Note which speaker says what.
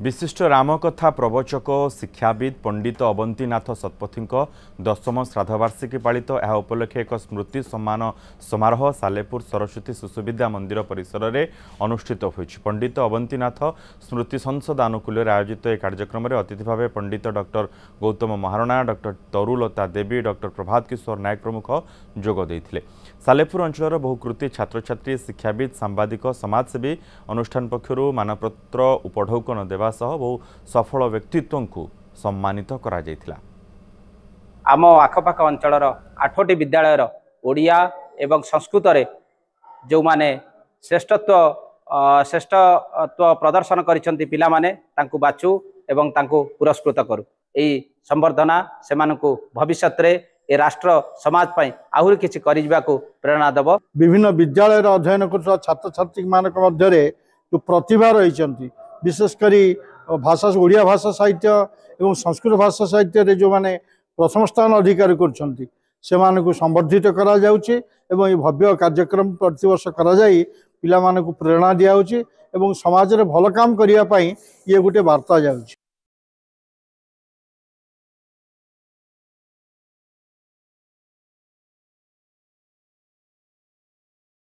Speaker 1: विशिष्ट रामकथा प्रवचक शिक्षाविद पंडित अवंतीनाथ शतपथी 10म श्राद्धवार्षिकी पालित यह उपलक्षे एक स्मृति सम्मान समारोह सालेपुर सरस्वती शिशु विद्या मंदिर परिसर में अनुष्ठित होइछि। पंडित अवंतीनाथ स्मृति संसद आनुकूल्य आयोजित एक कार्यक्रम में अतिथि भाव पंडित डॉक्टर गौतम महारणा, डॉक्टर तरुलता देवी, डॉक्टर प्रभात किशोर नायक प्रमुख जोग देइथिले। सालेपुर अंचल बहु कृति छात्र छात्री, शिक्षाविद, सांबादिक, समाजसेवी अनुष्ठान पक्षरु मानपत्र उपढौकन देवा सह बहु सफल व्यक्तित्व को सम्मानित करा जायतिला।
Speaker 2: आम आखपाख अंचल 8टी विद्यालय ओडिया एवं संस्कृत रे जो माने श्रेष्ठत्व प्रदर्शन करिसंती पिला माने तांकु बाचू एवं तांकु पुरस्कृत करू। एई संवर्धना सेमानकु भविष्यत रे ए राष्ट्र समाज पई आहुरी किछि करिबा को प्रेरणा देव।
Speaker 3: विभिन्न विद्यालय अध्ययन कर छात्र छात्री मानक मध्य जो प्रतिभा रही विशेषकर भाषा ओडिया भाषा साहित्य एवं संस्कृत भाषा साहित्य रे जो माने प्रथम स्थान अधिकार करछंती सेमानकु संवर्धित करा जाउछि एवं ये भव्य कार्यक्रम प्रतिवर्ष करा जाई पिला मानकु प्रेरणा दिया होछि एवं समाज रे भल काम करिया पई ये गुटे वार्ता जाउछि।